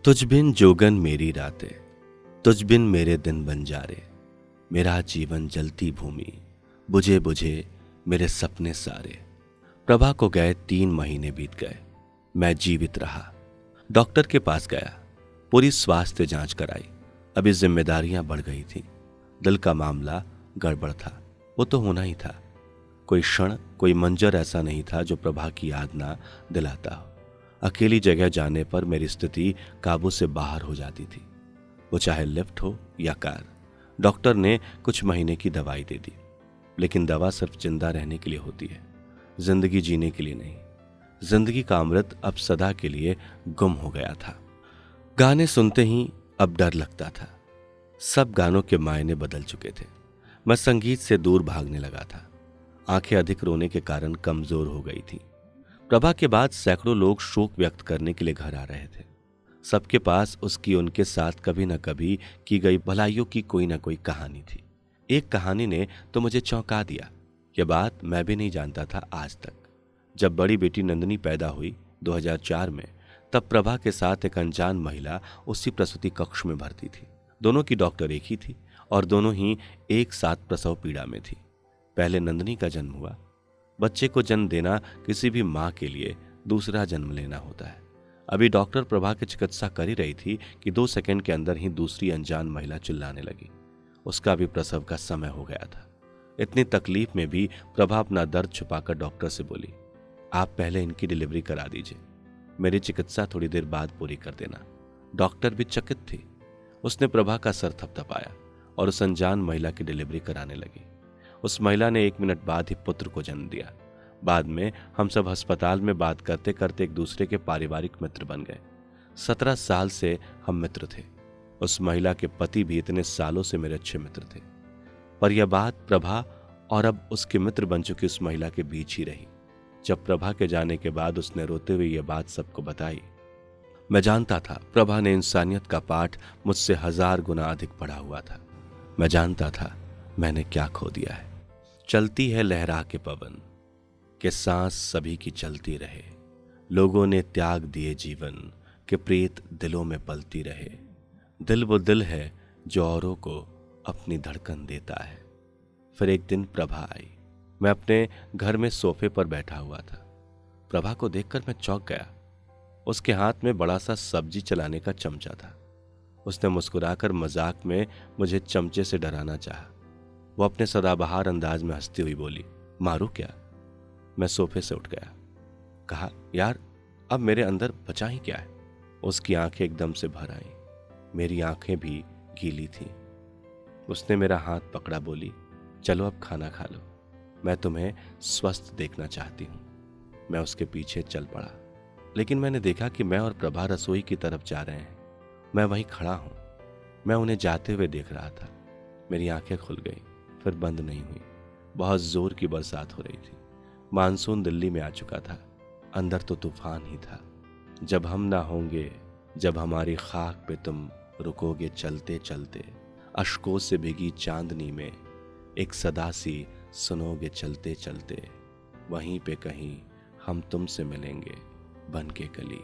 तुझ बिन जोगन मेरी रातें, तुझ बिन मेरे दिन बंजारे। मेरा जीवन जलती भूमि, बुझे बुझे मेरे सपने सारे। प्रभा को गए 3 महीने बीत गए, मैं जीवित रहा। डॉक्टर के पास गया, पूरी स्वास्थ्य जांच कराई। अभी जिम्मेदारियां बढ़ गई थी, दिल का मामला गड़बड़ था। वो तो होना ही था। कोई क्षण, कोई मंजर ऐसा नहीं था जो प्रभा की याद ना दिलाता हो। अकेली जगह जाने पर मेरी स्थिति काबू से बाहर हो जाती थी, वो चाहे लिफ्ट हो या कार। डॉक्टर ने कुछ महीने की दवाई दे दी, लेकिन दवा सिर्फ जिंदा रहने के लिए होती है, जिंदगी जीने के लिए नहीं। जिंदगी का अमृत अब सदा के लिए गुम हो गया था। गाने सुनते ही अब डर लगता था। सब गानों के मायने बदल चुके थे। मैं संगीत से दूर भागने लगा था। आंखें अधिक रोने के कारण कमजोर हो गई थी। प्रभा के बाद सैकड़ों लोग शोक व्यक्त करने के लिए घर आ रहे थे। सबके पास उसकी, उनके साथ कभी न कभी की गई भलाइयों की कोई न कोई कहानी थी। एक कहानी ने तो मुझे चौंका दिया। यह बात मैं भी नहीं जानता था आज तक। जब बड़ी बेटी नंदिनी पैदा हुई 2004 में, तब प्रभा के साथ एक अनजान महिला उसी प्रसूति कक्ष में भर्ती थी। दोनों की डॉक्टर एक ही थी और दोनों ही एक साथ प्रसव पीड़ा में थी। पहले नंदिनी का जन्म हुआ। बच्चे को जन्म देना किसी भी माँ के लिए दूसरा जन्म लेना होता है। अभी डॉक्टर प्रभा की चिकित्सा कर ही रही थी कि 2 सेकंड के अंदर ही दूसरी अनजान महिला चिल्लाने लगी। उसका भी प्रसव का समय हो गया था। इतनी तकलीफ में भी प्रभा अपना दर्द छुपाकर डॉक्टर से बोली, आप पहले इनकी डिलीवरी करा दीजिए, मेरी चिकित्सा थोड़ी देर बाद पूरी कर देना। डॉक्टर भी चकित थी। उसने प्रभा का सर थपथपाया और उस अनजान महिला की डिलीवरी कराने लगी। उस महिला ने 1 मिनट बाद ही पुत्र को जन्म दिया। बाद में हम सब अस्पताल में बात करते करते एक दूसरे के पारिवारिक मित्र बन गए। 17 साल से हम मित्र थे। उस महिला के पति भी इतने सालों से मेरे अच्छे मित्र थे। पर यह बात प्रभा और अब उसके मित्र बन चुकी उस महिला के बीच ही रही। जब प्रभा के जाने के बाद उसने रोते हुए यह बात सबको बताई। मैं जानता था प्रभा ने इंसानियत का पाठ मुझसे 1000 गुना अधिक पढ़ा हुआ था। मैं जानता था मैंने क्या खो दिया है। चलती है लहरा के पवन, के सांस सभी की चलती रहे। लोगों ने त्याग दिए जीवन, के प्रीत दिलों में पलती रहे। दिल वो दिल है जो औरों को अपनी धड़कन देता है। फिर एक दिन प्रभा आई। मैं अपने घर में सोफे पर बैठा हुआ था। प्रभा को देखकर मैं चौंक गया। उसके हाथ में बड़ा सा सब्जी चलाने का चमचा था। उसने मुस्कुराकर मजाक में मुझे चमचे से डराना चाहा। वो अपने सदाबहार अंदाज में हंसती हुई बोली, मारू क्या? मैं सोफे से उठ गया। कहा, यार अब मेरे अंदर बचा ही क्या है? उसकी आंखें एकदम से भर आईं। मेरी आंखें भी गीली थीं। उसने मेरा हाथ पकड़ा, बोली, चलो अब खाना खा लो, मैं तुम्हें स्वस्थ देखना चाहती हूँ। मैं उसके पीछे चल पड़ा, लेकिन मैंने देखा कि मैं और प्रभा रसोई की तरफ जा रहे हैं। मैं वहीं खड़ा हूँ। मैं उन्हें जाते हुए देख रहा था। मेरी आंखें खुल गई, फिर बंद नहीं हुई। बहुत जोर की बरसात हो रही थी। मानसून दिल्ली में आ चुका था। अंदर तो तूफान ही था। जब हम ना होंगे, जब हमारी खाक पे तुम रुकोगे चलते चलते, अश्कों से भीगी चांदनी में एक सदा सी सुनोगे चलते चलते, वहीं पे कहीं हम तुमसे मिलेंगे बन के कली।